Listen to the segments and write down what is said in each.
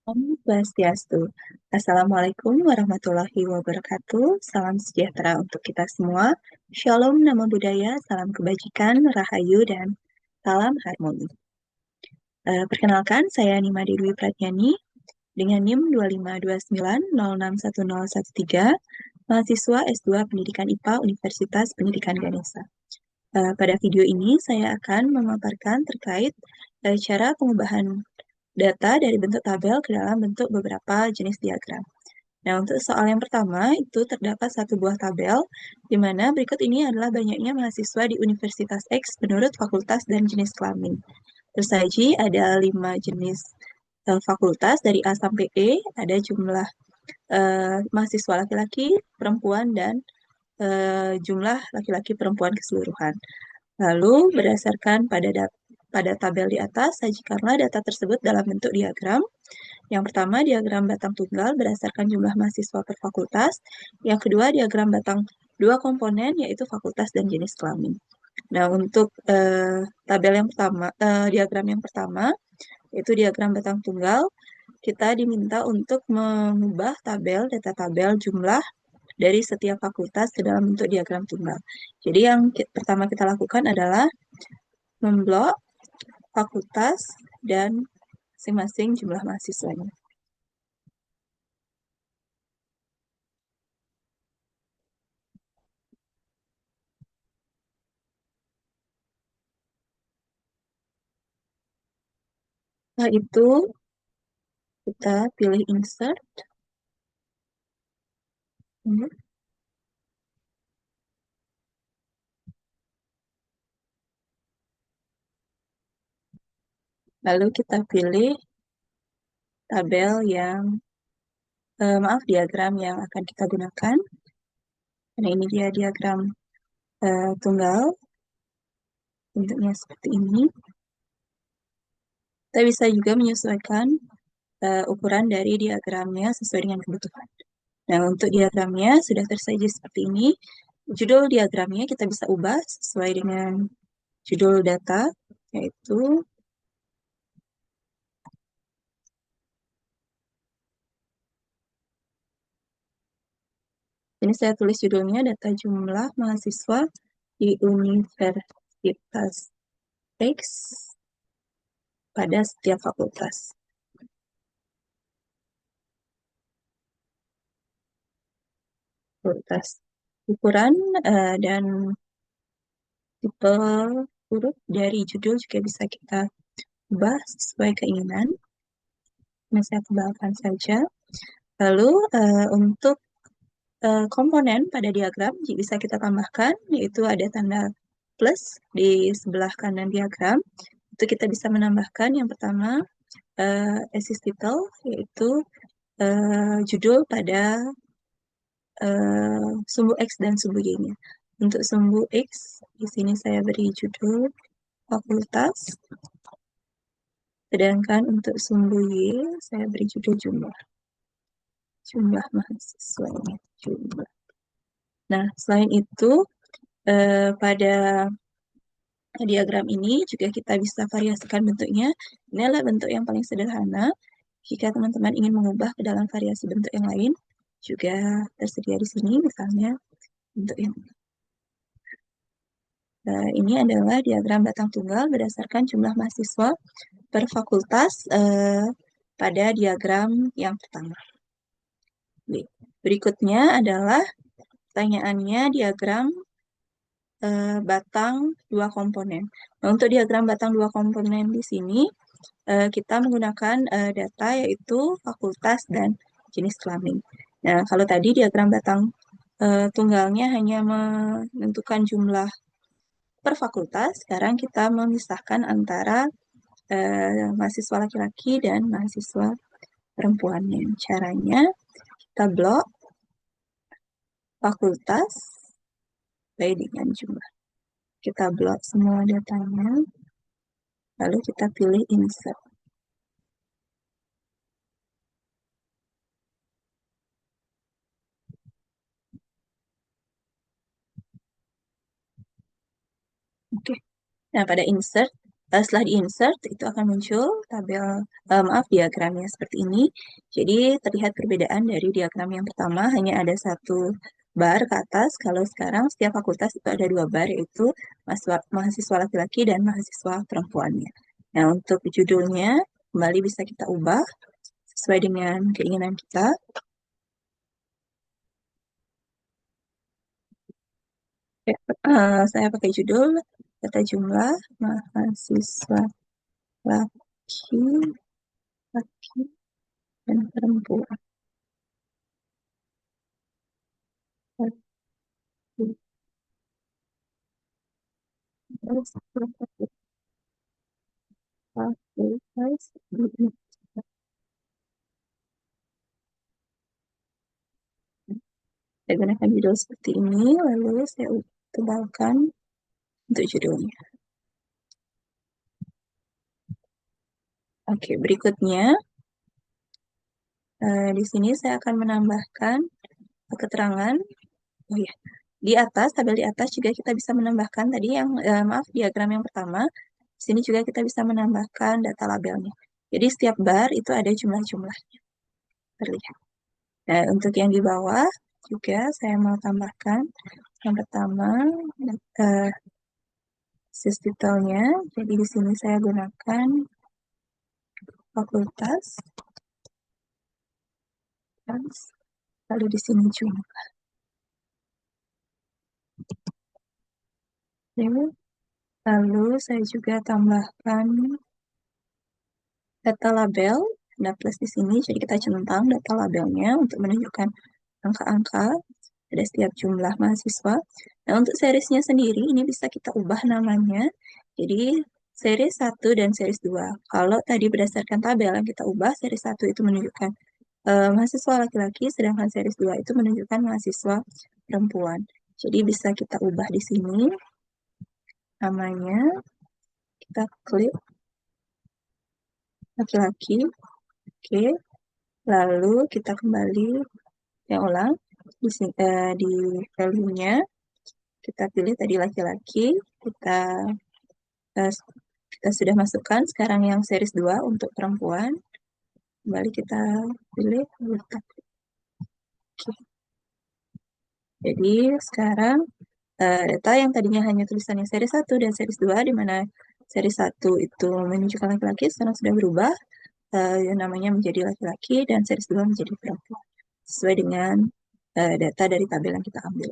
Om Swastiastu. Assalamualaikum warahmatullahi wabarakatuh. Salam sejahtera untuk kita semua. Shalom, namo buddhaya, salam kebajikan, rahayu, dan salam harmoni. Perkenalkan, saya Nima Dewi Pratnyani dengan NIM 252906113, mahasiswa S2 Pendidikan IPA Universitas Pendidikan Ganesha. Pada video ini saya akan memaparkan terkait cara pengubahan data dari bentuk tabel ke dalam bentuk beberapa jenis diagram. Nah, untuk soal yang pertama, itu terdapat satu buah tabel, di mana berikut ini adalah banyaknya mahasiswa di Universitas X menurut fakultas dan jenis kelamin. Tersaji ada 5 jenis fakultas dari A sampai E, ada jumlah mahasiswa laki-laki, perempuan, dan jumlah laki-laki perempuan keseluruhan. Lalu, berdasarkan pada tabel di atas, sajikanlah data tersebut dalam bentuk diagram. Yang pertama, diagram batang tunggal berdasarkan jumlah mahasiswa per fakultas. Yang kedua, diagram batang dua komponen, yaitu fakultas dan jenis kelamin. Nah, untuk tabel yang pertama, diagram yang pertama, yaitu diagram batang tunggal, kita diminta untuk mengubah data tabel jumlah dari setiap fakultas ke dalam bentuk diagram tunggal. Jadi yang pertama kita lakukan adalah memblok fakultas dan masing-masing jumlah mahasiswanya. Setelah itu, kita pilih insert. Lalu kita pilih tabel yang, diagram yang akan kita gunakan. Nah, ini dia diagram tunggal. Bentuknya seperti ini. Kita bisa juga menyesuaikan ukuran dari diagramnya sesuai dengan kebutuhan. Nah, untuk diagramnya sudah tersaji seperti ini. Judul diagramnya kita bisa ubah sesuai dengan judul data, yaitu ini saya tulis judulnya data jumlah mahasiswa di Universitas X pada setiap fakultas. Ukuran dan tipe huruf dari judul juga bisa kita ubah sesuai keinginan. Ini saya tebalkan saja. Lalu untuk komponen pada diagram bisa kita tambahkan, yaitu ada tanda plus di sebelah kanan diagram. Itu kita bisa menambahkan yang pertama assist title, yaitu judul pada sumbu X dan sumbu Y-nya. Untuk sumbu X, di sini saya beri judul fakultas. Sedangkan untuk sumbu Y, saya beri judul jumlah mahasiswanya. Nah, selain itu, pada diagram ini juga kita bisa variasikan bentuknya. Ini adalah bentuk yang paling sederhana. Jika teman-teman ingin mengubah ke dalam variasi bentuk yang lain, juga tersedia di sini, misalnya bentuk yang ini adalah diagram batang tunggal berdasarkan jumlah mahasiswa per fakultas pada diagram yang pertama. Berikutnya adalah pertanyaannya diagram batang dua komponen. Nah, untuk diagram batang dua komponen di sini, kita menggunakan data yaitu fakultas dan jenis kelamin. Nah, kalau tadi diagram batang tunggalnya hanya menentukan jumlah per fakultas, sekarang kita memisahkan antara mahasiswa laki-laki dan mahasiswa perempuannya. Caranya, kita blok fakultas sesuai dengan jumlah. Kita blok semua datanya, lalu kita pilih insert. Oke. Nah, pada insert, Setelah di-insert, itu akan muncul diagramnya seperti ini. Jadi terlihat perbedaan dari diagram yang pertama, hanya ada satu bar ke atas. Kalau sekarang setiap fakultas itu ada dua bar, yaitu mahasiswa laki-laki dan mahasiswa perempuannya. Nah, untuk judulnya kembali bisa kita ubah sesuai dengan keinginan kita. Saya pakai judul data jumlah mahasiswa laki, laki dan perempuan. Terus, saya gunakan judul seperti ini, lalu saya tebalkan untuk judulnya. Oke, berikutnya di sini saya akan menambahkan keterangan. Oh ya, di atas, tabel di atas juga kita bisa menambahkan tadi yang, diagram yang pertama. Di sini juga kita bisa menambahkan data labelnya. Jadi setiap bar itu ada jumlah-jumlahnya, terlihat. Nah, untuk yang di bawah juga saya mau tambahkan. Yang pertama, uh, titelnya. Jadi di sini saya gunakan fakultas, lalu di sini jumlah. Lalu saya juga tambahkan data label, ada plus di sini, jadi kita centang data labelnya untuk menunjukkan angka-angka pada setiap jumlah mahasiswa. Nah, untuk seriesnya sendiri, ini bisa kita ubah namanya. Jadi, series 1 dan series 2. Kalau tadi berdasarkan tabel yang kita ubah, series 1 itu menunjukkan mahasiswa laki-laki, sedangkan series 2 itu menunjukkan mahasiswa perempuan. Jadi, bisa kita ubah di sini namanya. Kita klik laki-laki. Oke. Lalu kita kembali ulang di value-nya. Kita pilih tadi laki-laki, eh, kita sudah masukkan sekarang yang series 2 untuk perempuan. Kembali kita pilih letak. Oke. Jadi sekarang data yang tadinya hanya tulisannya series 1 dan series 2, di mana series 1 itu menunjukkan laki-laki, sekarang sudah berubah namanya menjadi laki-laki dan series 2 menjadi perempuan. Sesuai dengan data dari tabel yang kita ambil.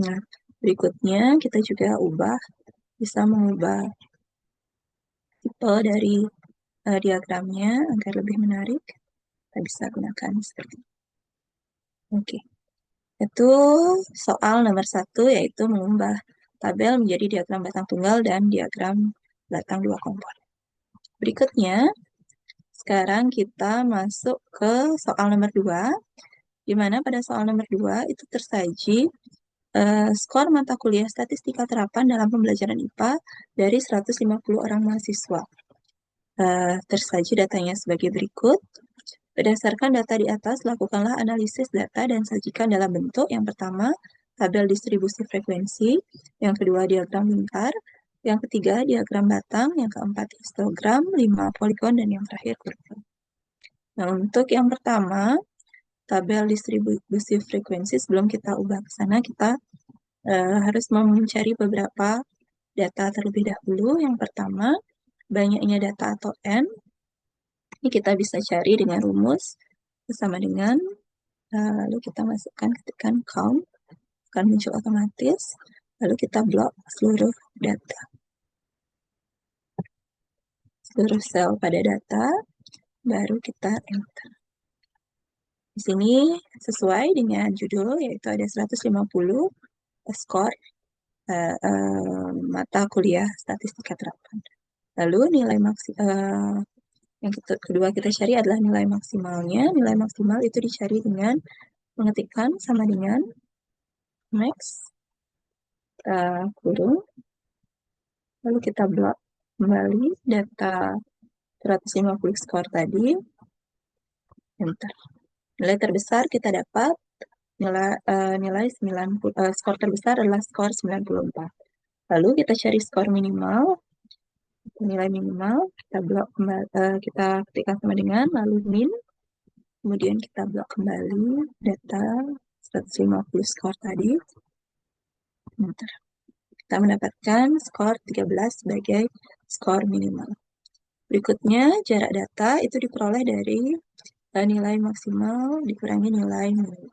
Nah, berikutnya kita juga bisa mengubah tipe dari diagramnya agar lebih menarik. Kita bisa gunakan seperti ini. Oke, itu soal nomor 1, yaitu mengubah tabel menjadi diagram batang tunggal dan diagram batang dua komponen. Berikutnya, sekarang kita masuk ke soal nomor 2, di mana pada soal nomor 2 itu tersaji skor mata kuliah statistika terapan dalam pembelajaran IPA dari 150 orang mahasiswa. Tersaji datanya sebagai berikut. Berdasarkan data di atas, lakukanlah analisis data dan sajikan dalam bentuk yang pertama, tabel distribusi frekuensi, yang kedua, diagram lingkar, yang ketiga, diagram batang, yang keempat, histogram, 5 poligon, dan yang terakhir, kurva. Nah, untuk yang pertama, tabel distribusi frekuensi, sebelum kita ubah ke sana, kita harus mencari beberapa data terlebih dahulu. Yang pertama, banyaknya data atau N. Ini kita bisa cari dengan rumus bersama dengan lalu kita masukkan, ketikkan count, akan muncul otomatis. Lalu kita blok seluruh data, seluruh sel pada data, baru kita enter. Di sini sesuai dengan judul, yaitu ada 150 skor mata kuliah statistika terapan. Lalu nilai yang kedua kita cari adalah nilai maksimalnya. Nilai maksimal itu dicari dengan mengetikkan sama dengan max kurung, lalu kita blok kembali data 150 skor tadi, enter. Nilai terbesar kita dapat nilai 90, skor terbesar adalah skor 94. Lalu kita cari skor minimal, nilai minimal, kita blok kembali, kita ketikkan sama dengan, lalu min, kemudian kita blok kembali data 150 skor tadi. Bentar. Kita mendapatkan skor 13 sebagai skor minimal. Berikutnya, jarak data itu diperoleh dari nilai maksimal dikurangi nilai minimal.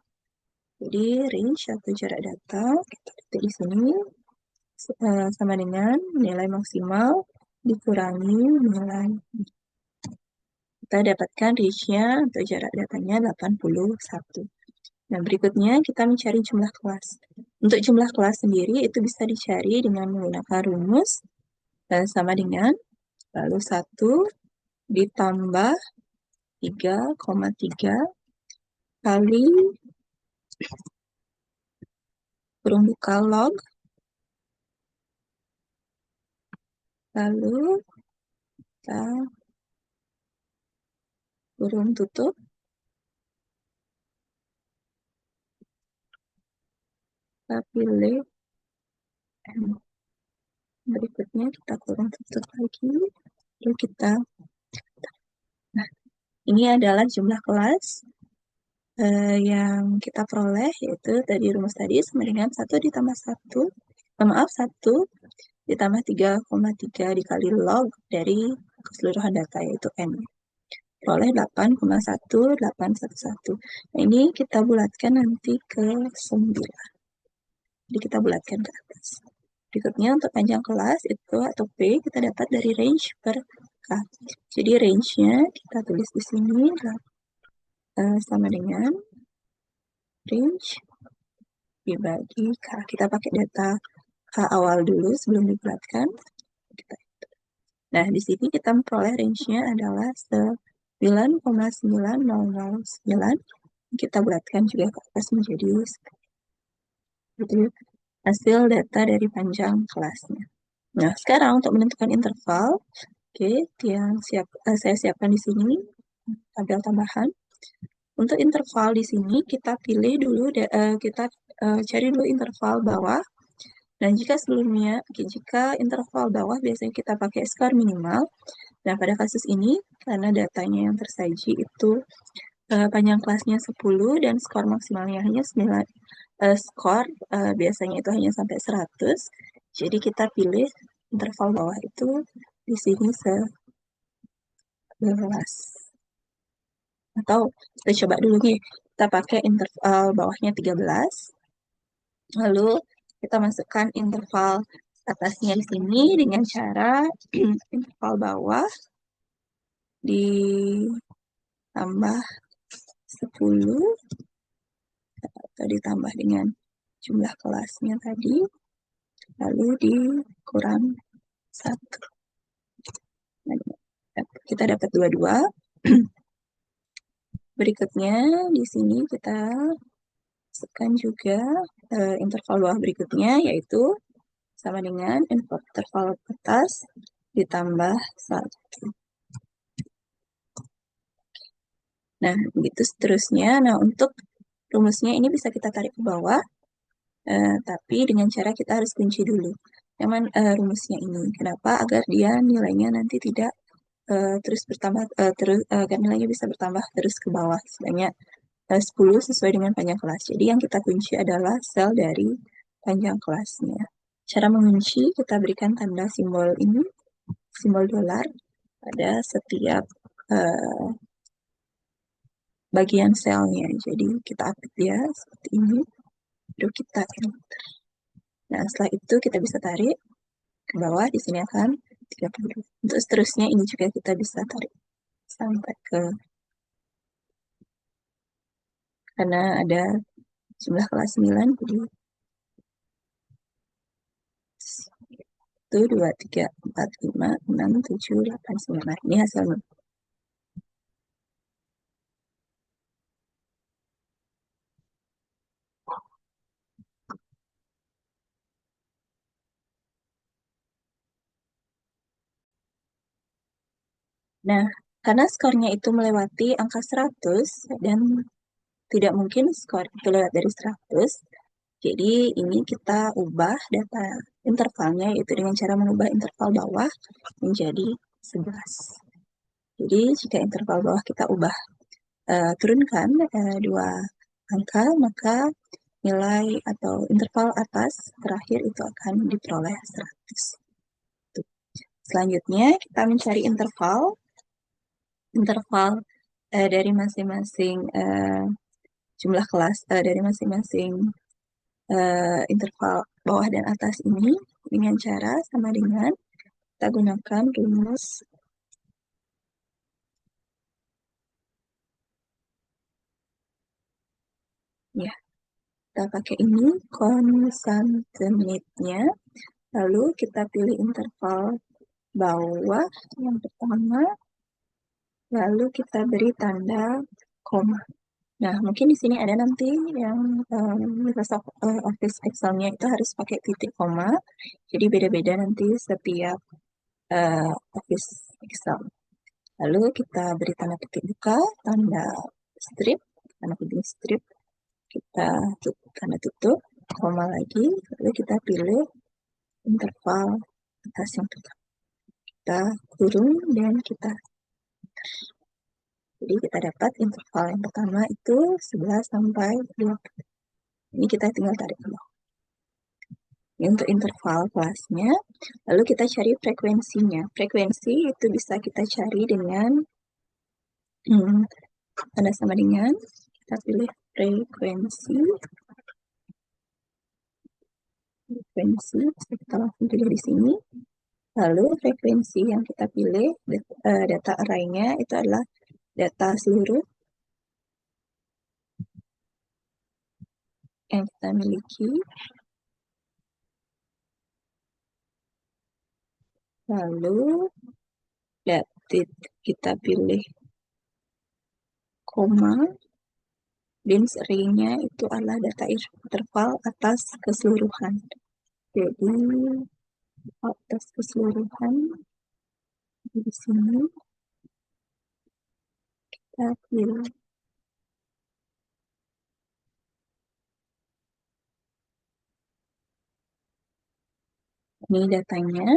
Jadi, range atau jarak data, kita ketik di sini, sama dengan nilai maksimal dikurangi nilai. Kita dapatkan range-nya atau jarak datanya 81. Nah, berikutnya kita mencari jumlah kelas. Untuk jumlah kelas sendiri itu bisa dicari dengan menggunakan rumus sama dengan lalu 1 ditambah 3,3 kali kurung buka log, lalu kita kurung tutup, kita pilih M. Berikutnya kita kurung tutup lagi, lalu kita, nah ini adalah jumlah kelas yang kita peroleh, yaitu dari rumus tadi sama dengan 1 ditambah 1, maaf 1 ditambah 3,3 dikali log dari keseluruhan data, yaitu N. Peroleh 8,1811. Nah, ini kita bulatkan nanti ke 9. Jadi kita bulatkan ke atas. Berikutnya untuk panjang kelas itu atau P kita dapat dari range per K. Jadi range-nya kita tulis di sini sama dengan range dibagi K. Kita pakai data K awal dulu sebelum dibulatkan. Nah, di sini kita memperoleh range-nya adalah 9,9009. Kita bulatkan juga ke atas menjadi itu hasil data dari panjang kelasnya. Nah, sekarang untuk menentukan interval, oke, yang saya siapkan di sini tabel tambahan. Untuk interval di sini kita pilih dulu, kita cari dulu interval bawah. Dan jika interval bawah biasanya kita pakai skor minimal. Nah, pada kasus ini karena datanya yang tersaji itu panjang kelasnya 10 dan skor maksimalnya hanya 9, skor biasanya itu hanya sampai 100. Jadi kita pilih interval bawah itu di sini 11. Atau kita coba dulu nih, kita pakai interval bawahnya 13. Lalu kita masukkan interval atasnya di sini dengan cara interval bawah ditambah 10 atau ditambah dengan jumlah kelasnya tadi, lalu dikurang 1. Nah, kita dapat 22. Berikutnya di sini kita masukkan juga interval bawah berikutnya, yaitu sama dengan interval atas ditambah 1. Nah, begitu seterusnya. Nah, untuk rumusnya ini bisa kita tarik ke bawah, tapi dengan cara kita harus kunci dulu rumusnya ini. Kenapa? Agar dia nilainya nanti tidak terus bertambah, agar nilainya bisa bertambah terus ke bawah sebanyak 10 sesuai dengan panjang kelas. Jadi yang kita kunci adalah sel dari panjang kelasnya. Cara mengunci, kita berikan tanda simbol ini, simbol dolar, pada setiap bagian selnya. Jadi kita update dia seperti ini, baru kita enter. Nah, setelah itu kita bisa tarik ke bawah, di sini akan 30. Untuk seterusnya ini juga kita bisa tarik sampai ke, karena ada jumlah kelas 9, jadi 1, 2, 3, 4, 5, 6, 7, 8, 9. Nah, ini hasilnya. Nah, karena skornya itu melewati angka 100 dan tidak mungkin skor itu lewat dari 100, jadi ini kita ubah data intervalnya, yaitu dengan cara mengubah interval bawah menjadi 11. Jadi jika interval bawah kita ubah turunkan dua angka, maka nilai atau interval atas terakhir itu akan diperoleh 100. Selanjutnya kita mencari interval dari masing-masing jumlah kelas dari masing-masing interval bawah dan atas ini dengan cara sama dengan kita gunakan rumus ya. Kita pakai ini konstantinnya, lalu kita pilih interval bawah yang pertama, lalu kita beri tanda koma. Nah, mungkin di sini ada nanti yang Microsoft Office Excel-nya itu harus pakai titik koma, jadi beda-beda nanti setiap Office Excel. Lalu kita beri tanda petik buka, tanda strip, tanda petik strip, kita tanda tutup, koma lagi, lalu kita pilih interval atas yang pertama. Kita kurung dan kita. Jadi kita dapat interval yang pertama itu 11 sampai 20. Ini kita tinggal tarik ke bawah. Ini untuk interval kelasnya. Lalu kita cari frekuensinya. Frekuensi itu bisa kita cari dengan tanda sama dengan, kita pilih frekuensi, bisa kita langsung pilih di sini. Lalu frekuensi yang kita pilih, data arraynya itu adalah data seluruh yang kita miliki. Lalu kita pilih koma, dan arraynya itu adalah data interval atas keseluruhan. Jadi atas keseluruhan di sini kita pilih ini datanya.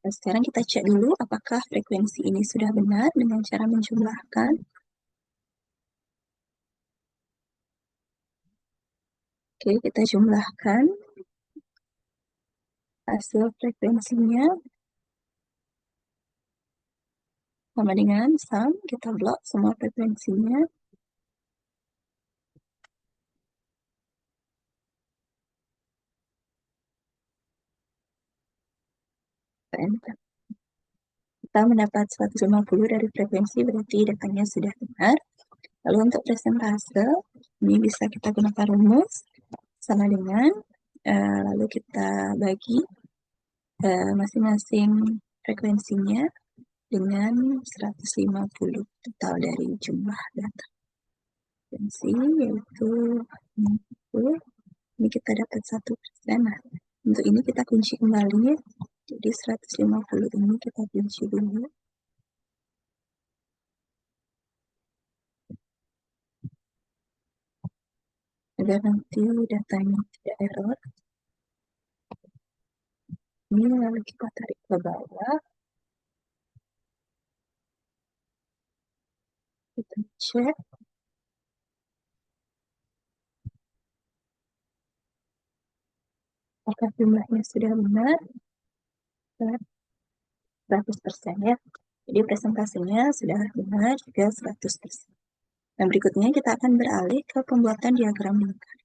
Sekarang kita cek dulu apakah frekuensi ini sudah benar dengan cara menjumlahkan. Oke, kita jumlahkan hasil frekuensinya sama dengan sum, kita blok semua frekuensinya. Enter. Kita mendapat 150 dari frekuensi, berarti datanya sudah benar. Lalu untuk presentase, ini bisa kita gunakan rumus sama dengan, lalu kita bagi masing-masing frekuensinya dengan 150 total dari jumlah data. Frekuensi yaitu 60, ini kita dapat 1%. Nah, untuk ini kita kunci kembali, jadi 150 ini kita kunci dulu. Agar nanti datanya tidak error. Ini lalu kita tarik ke bawah. Kita cek. Apakah jumlahnya sudah benar? 100% ya. Jadi presentasenya sudah benar juga 100%. Nah, berikutnya kita akan beralih ke pembuatan diagram lingkar.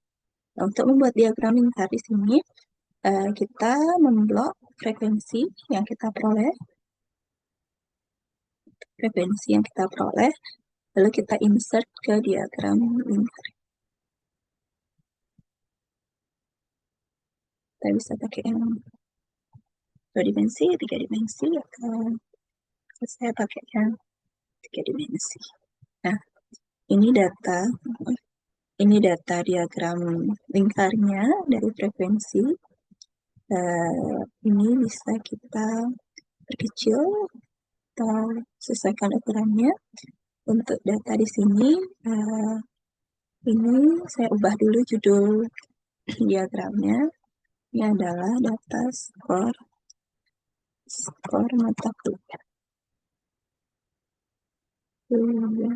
Nah, untuk membuat diagram lingkar di sini, kita memblok frekuensi yang kita peroleh, lalu kita insert ke diagram lingkar. Kita bisa pakai yang 2 dimensi, 3 dimensi, atau saya pakai yang 3 dimensi. Nah, ini data diagram lingkarnya dari frekuensi. Ini bisa kita perkecil atau sesuaikan ukurannya. Untuk data di sini, ini saya ubah dulu judul diagramnya. Ini adalah data skor mata kuliah. Kuliah.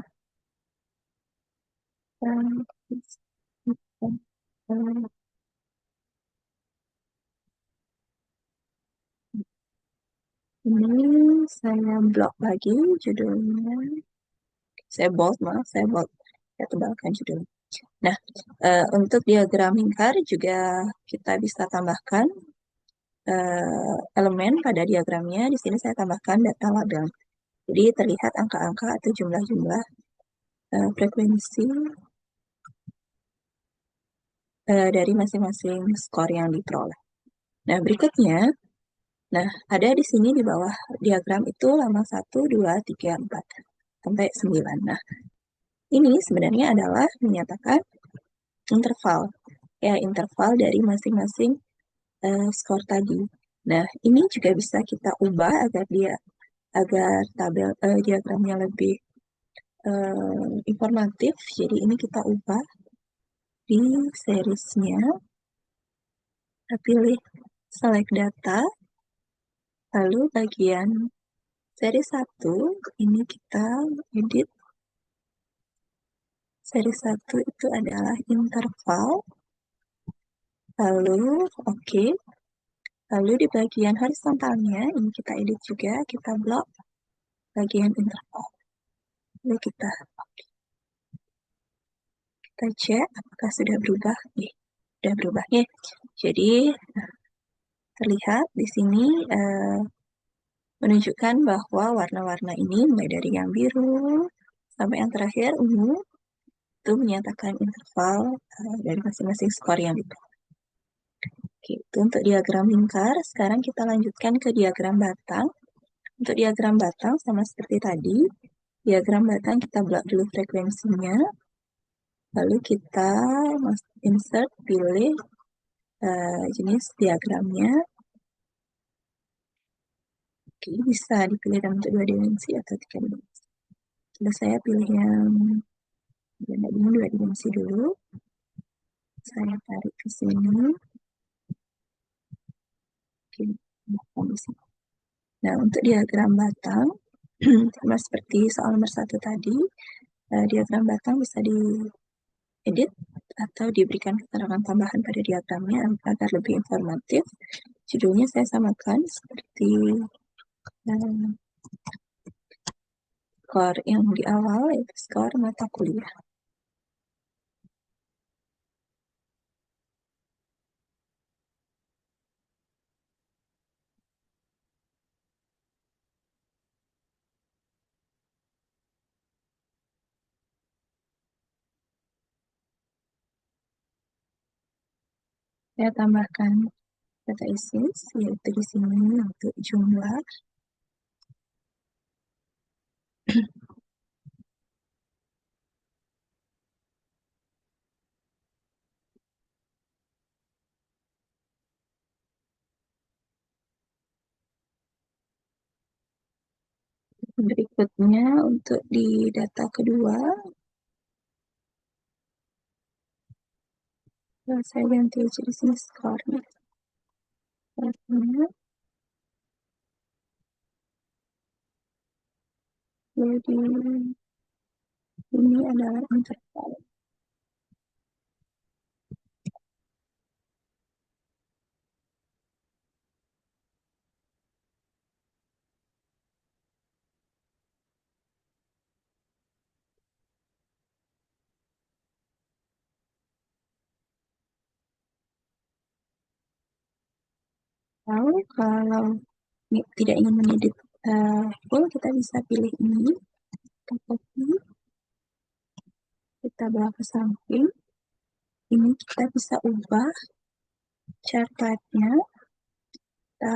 Ini saya blok lagi judulnya. Saya bold, maaf, saya bold. Saya tebalkan judul. Nah, untuk diagram lingkar juga kita bisa tambahkan elemen pada diagramnya. Di sini saya tambahkan data label. Jadi terlihat angka-angka atau jumlah-jumlah frekuensi dari masing-masing skor yang diperoleh. Nah, berikutnya, ada di sini di bawah diagram itu lama 1, 2, 3, 4, sampai 9. Nah, ini sebenarnya adalah menyatakan interval, ya interval dari masing-masing skor tadi. Nah, ini juga bisa kita ubah agar tabel diagramnya lebih informatif. Jadi ini kita ubah di seriesnya, kita pilih select data, lalu bagian seri 1 ini kita edit. Seri 1 itu adalah interval, lalu oke. Lalu di bagian horizontalnya ini kita edit juga, kita blok bagian interval. Lalu kita cek apakah sudah berubah. Sudah berubah ya. Jadi terlihat di sini menunjukkan bahwa warna-warna ini mulai dari yang biru sampai yang terakhir ungu itu menyatakan interval dari masing-masing skor yang diperoleh. Oke, itu untuk diagram lingkar. Sekarang kita lanjutkan ke diagram batang. Untuk diagram batang sama seperti tadi. Diagram batang kita blok dulu frekuensinya. Lalu kita insert, pilih jenis diagramnya. Oke, bisa dipilih dalam bentuk 2 dimensi atau 3 dimensi. Coba saya pilih yang ini 2 dimensi dulu. Saya tarik ke sini. Oke, di sini. Nah, untuk diagram batang, sama seperti soal nomor 1 tadi, diagram batang bisa diedit atau diberikan keterangan tambahan pada diagramnya agar lebih informatif. Judulnya saya samakan seperti skor yang di awal, yaitu skor mata kuliah. Saya tambahkan data ISIS, yaitu di sini untuk jumlah. Berikutnya untuk di data kedua, saya ganti aja di sini skornya. Jadi ini adalah interval. Lalu kalau tidak ingin mengedit full, kita bisa pilih ini, kita copy, kita bawa ke samping. Ini kita bisa ubah chart type-nya, kita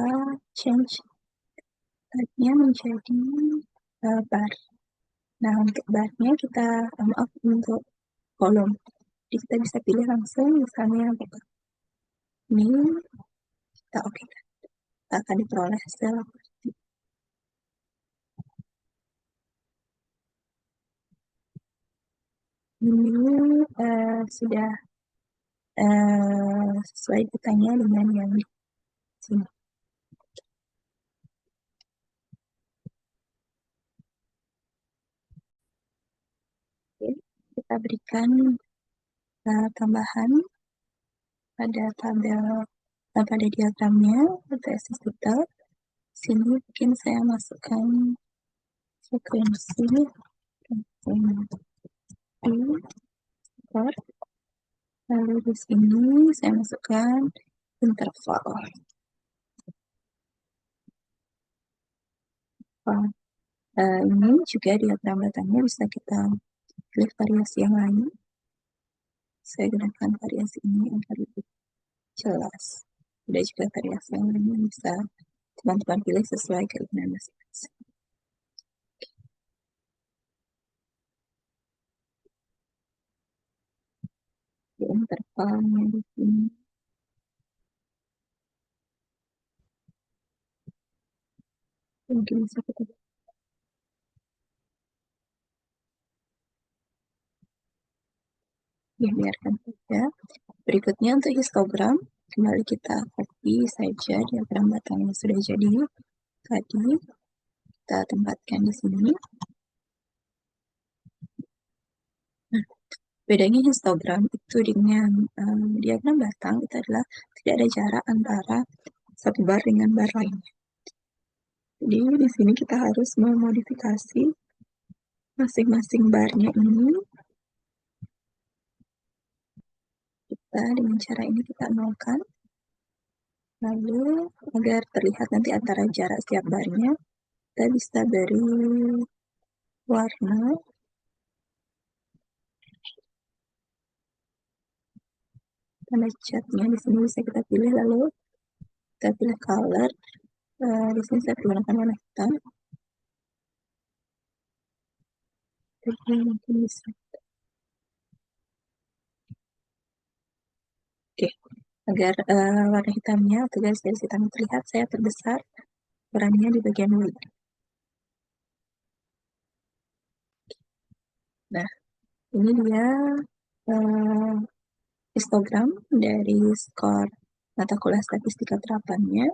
change type-nya menjadi bar. Nah, untuk bar-nya kita, maaf, untuk kolom. Jadi kita bisa pilih langsung, misalnya ini, kita oke. Akan diperoleh hasil. Ini sudah sesuai datanya dengan yang di sini. Oke, kita berikan tambahan pada tabel pada diagramnya berbasis detail. Sini mungkin saya masukkan frekuensi skor. Lalu di sini saya masukkan interval. Ini juga diagram datanya bisa kita pilih variasi yang lain. Saya gunakan variasi ini agar lebih jelas. Ada juga variasi yang lain yang bisa teman-teman pilih sesuai keinginan masing-masing. Di intervalnya di sini. Mungkin bisa kita biarkan saja. Berikutnya untuk histogram, kembali kita copy saja diagram batang yang sudah jadi tadi. Kita tempatkan di sini. Nah, bedanya histogram itu dengan diagram batang itu adalah tidak ada jarak antara satu bar dengan bar lainnya. Jadi di sini kita harus memodifikasi masing-masing barnya ini. Dengan cara ini kita nolkan. Lalu agar terlihat nanti antara jarak setiap barnya, kita bisa beri warna. Tanda catnya di sini bisa kita pilih, lalu kita pilih color. Di sini saya menggunakan warna hitam. Jadi mungkin bisa. Oke, agar warna hitamnya atau garis-garis hitam terlihat, saya perbesar ukurannya di bagian mulut. Nah, ini dia histogram dari skor mata kuliah statistika terapannya.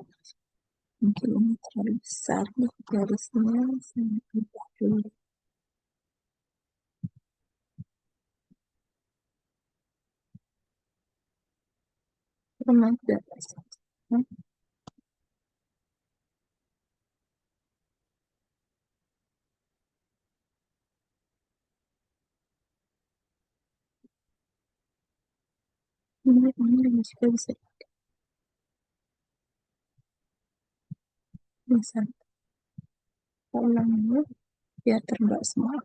Mungkin ini terlalu besar nih garisnya, saya ubah dulu. Remaja. Ini juga bisa ulang dulu biar terbuat semua.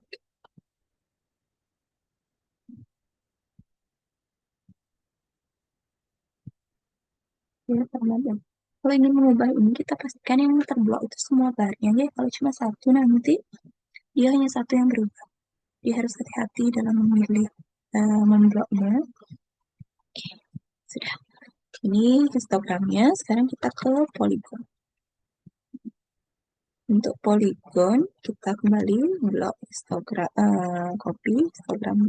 Ya, remaja. Kalau ingin mengubah ini, kita pastikan yang terblok itu semua barnya ya. Kalau cuma satu, nanti dia hanya satu yang berubah. Dia harus hati-hati dalam memilih membloknya. Oke, sudah. Ini histogramnya. Sekarang kita ke poligon. Untuk poligon, kita kembali blok histogram, copy histogram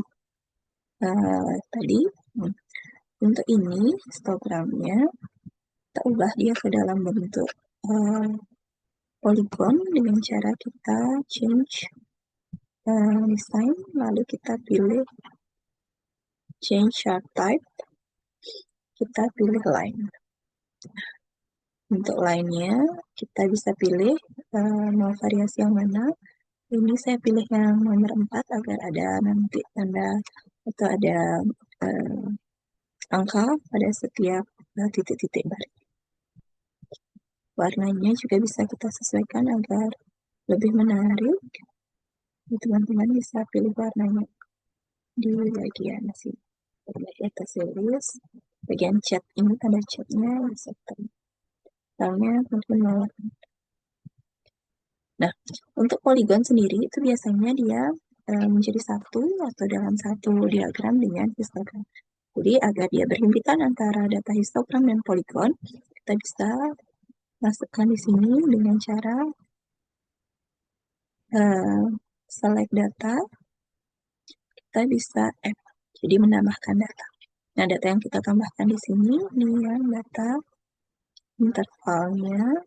tadi. Untuk ini, histogramnya, kita ubah dia ke dalam bentuk poligon dengan cara kita change design, lalu kita pilih change chart type, kita pilih line. Untuk line-nya, kita bisa pilih mau variasi yang mana. Ini saya pilih yang nomor 4 agar ada nanti tanda atau ada angka pada setiap titik-titik bar. Warnanya juga bisa kita sesuaikan agar lebih menarik. Teman-teman bisa pilih warnanya di bagian sini. Bagian atas tulis, bagian chat ini tanda chatnya bisa kita. Misalnya teman-teman. Nah, untuk poligon sendiri itu biasanya dia menjadi satu atau dalam satu diagram dengan histogram. Jadi agar dia berhimpitan antara data histogram dan poligon, kita bisa masukkan di sini dengan cara select data, kita bisa add, jadi menambahkan data. Nah, data yang kita tambahkan di sini, ini yang data intervalnya,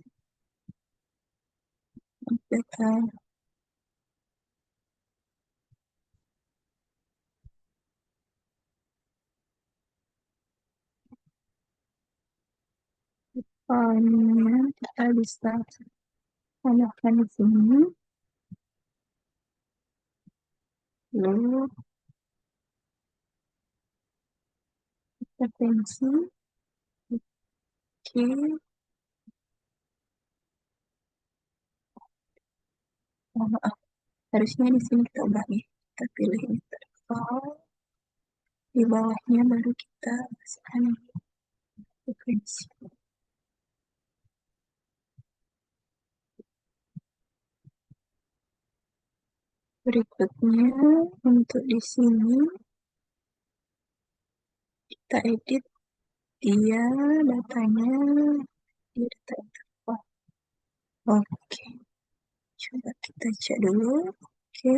data intervalnya kita bisa tambahkan di sini, lalu frekuensi, oke, oh, maaf, harusnya di sini kita ubah nih, kita pilih interval, di bawahnya baru kita masukkan frekuensi. Berikutnya, untuk di sini, kita edit dia datanya di data interval. Oke, coba kita cek dulu. Oke,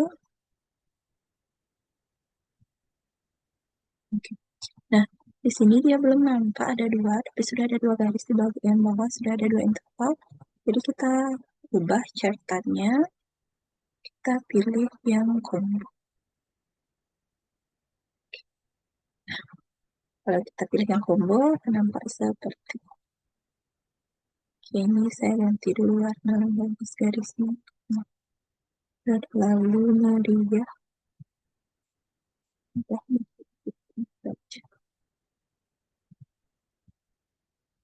oke. Nah, di sini dia belum nampak ada dua, tapi sudah ada dua garis di bagian bawah, sudah ada dua interval. Jadi kita ubah chartannya, kita pilih yang combo. Kalau kita pilih yang combo, akan nampak seperti ini. Saya ganti dulu warna bagus garisnya. Lalu dia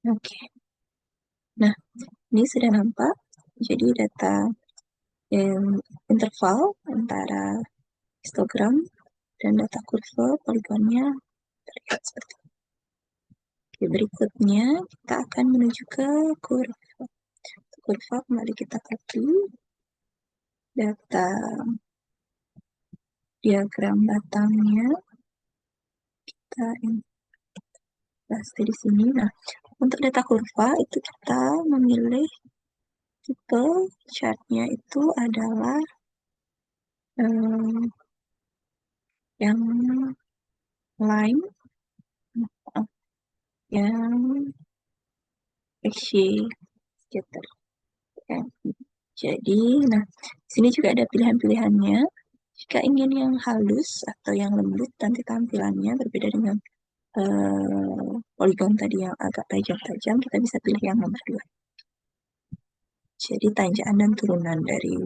Oke, nah ini sudah nampak. Jadi data interval antara histogram dan data kurva poligonnya terlihat seperti ini. Oke, berikutnya kita akan menuju ke kurva. Kurva kembali kita copy data diagram batangnya, kita investasi di sini. Nah, untuk data kurva itu kita memilih tipe chartnya itu adalah yang line, yang scatter. Ya. Jadi, nah, sini juga ada pilihan-pilihannya. Jika ingin yang halus atau yang lembut, nanti tampilannya berbeda dengan poligon tadi yang agak tajam-tajam, kita bisa pilih yang nomor 2. Jadi tanjakan dan turunan dari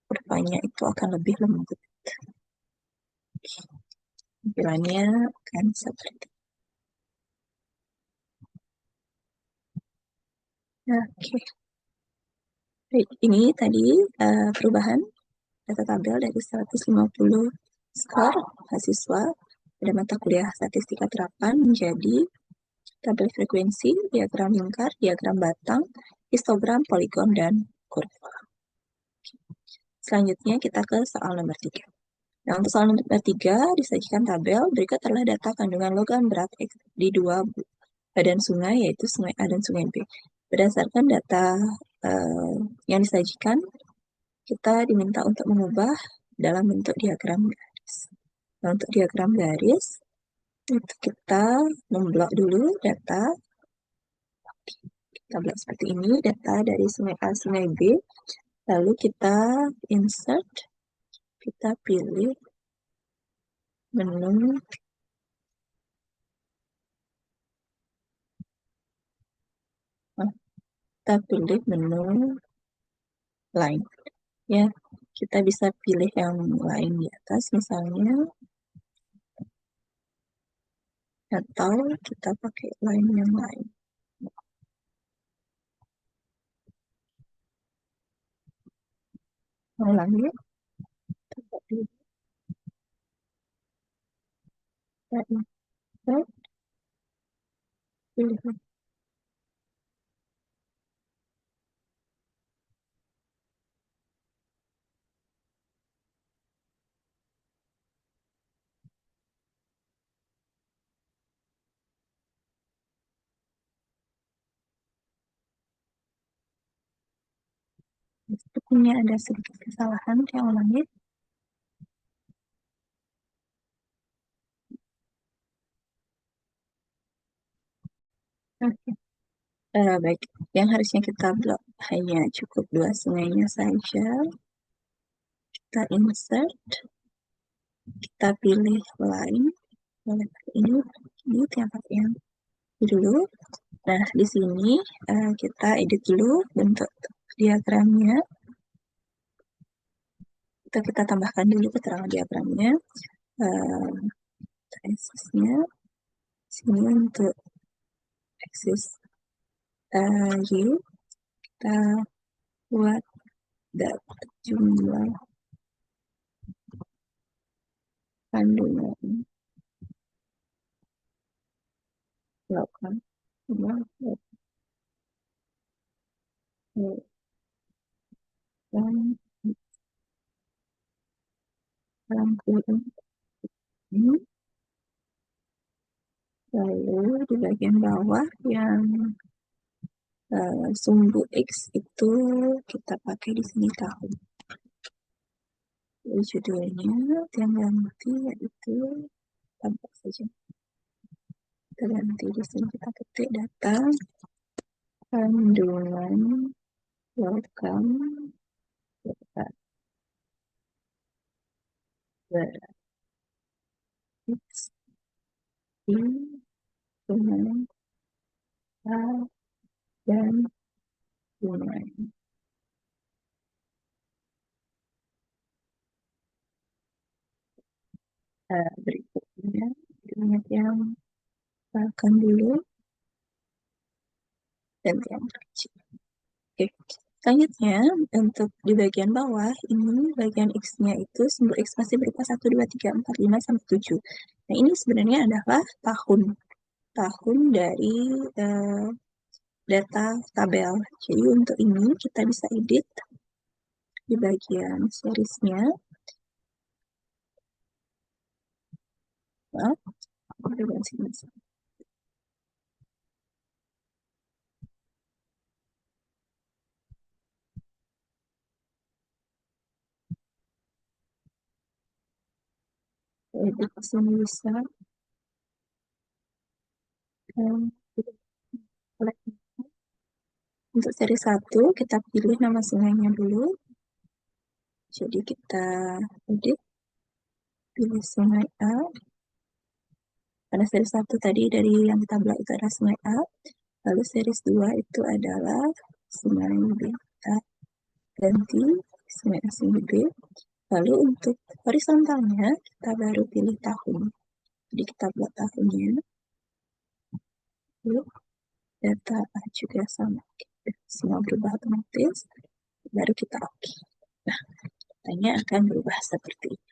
kurvanya itu akan lebih lembut. Tampilannya akan seperti Oke. Baik, ini tadi perubahan data tabel dari 150 skor mahasiswa pada mata kuliah statistika terapan menjadi tabel frekuensi, diagram lingkar, diagram batang, histogram, poligon, dan kurva. Selanjutnya kita ke soal nomor 3. Nah, untuk soal nomor 3 disajikan tabel berikut adalah data kandungan logam berat di dua badan sungai, yaitu sungai A dan sungai B. Berdasarkan data yang disajikan, kita diminta untuk mengubah dalam bentuk diagram garis. Nah, untuk diagram garis, itu kita memblok dulu data. Kita blok seperti ini, data dari sungai A, sungai B. Lalu kita insert, kita pilih menu kita pilih menu line. Ya, kita bisa pilih yang lain di atas misalnya, atau kita pakai line yang lain. Ulangi, kita insert, pilih sepertinya ada sedikit kesalahan, saya ulangi. Oke. Baik, yang harusnya kita blok hanya cukup dua sungainya saja. Kita insert, kita pilih line, boleh pakai ini tiap yang dulu. Nah, di sini kita edit dulu bentuk diagramnya. Kita tambahkan dulu keterangan diagramnya, aksesnya. Sini untuk akses Y, kita buat jumlah kandungan lakukan dan rangkuman ini. Lalu di bagian bawah yang sumbu X itu kita pakai di sini tahun. Jadi judulnya yang ganti yaitu tambah saja. Kita ganti di sini, kita ketik data kandungan logam berat X di sungai A dan sungai. Berikutnya ingat yang akan dulu dan yang kecil. Oke. Selanjutnya, untuk di bagian bawah, ini bagian X-nya itu sumber X masih berupa 1, 2, 3, 4, 5, sampai 7. Nah, ini sebenarnya adalah tahun dari data tabel. Jadi untuk ini kita bisa edit di bagian seriesnya. Maaf, edit sini bisa. Untuk seri 1, kita pilih nama sungainya dulu. Jadi kita edit, pilih sungai A. Pada seri 1 tadi dari yang tabel itu adalah sungai A. Lalu seri 2 itu adalah sungai B. Kita ganti sungai A, sungai B. Lalu untuk horizontalnya, kita baru pilih tahun. Jadi kita buat tahunnya. Lalu data A juga sama. Semua berubah otomatis. Baru kita oke. Nah, datanya akan berubah seperti ini.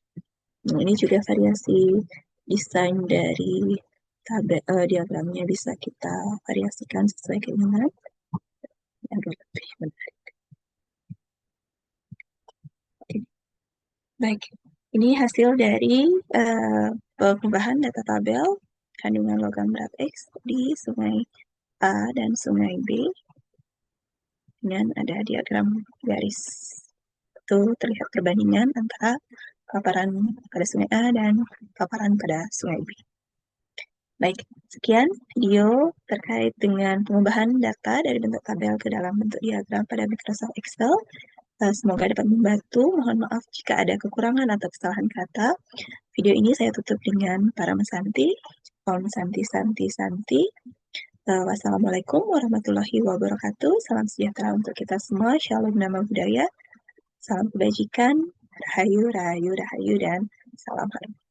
Nah, ini juga variasi desain dari diagramnya bisa kita variasikan sesuai keinginan agar lebih menarik. Oke. Baik, ini hasil dari pengubahan data tabel kandungan logam berat X di sungai A dan sungai B dengan ada diagram garis. Itu terlihat perbandingan antara paparan pada sungai A dan paparan pada sungai B. Baik, sekian video terkait dengan pengubahan data dari bentuk tabel ke dalam bentuk diagram pada Microsoft Excel. Semoga dapat membantu. Mohon maaf jika ada kekurangan atau kesalahan kata. Video ini saya tutup dengan para mesanti. Om Santi Santi Santi. Wassalamualaikum warahmatullahi wabarakatuh. Salam sejahtera untuk kita semua. Shalom nama budaya. Salam kebajikan. Rahayu, rahayu, rahayu, dan salam hormat.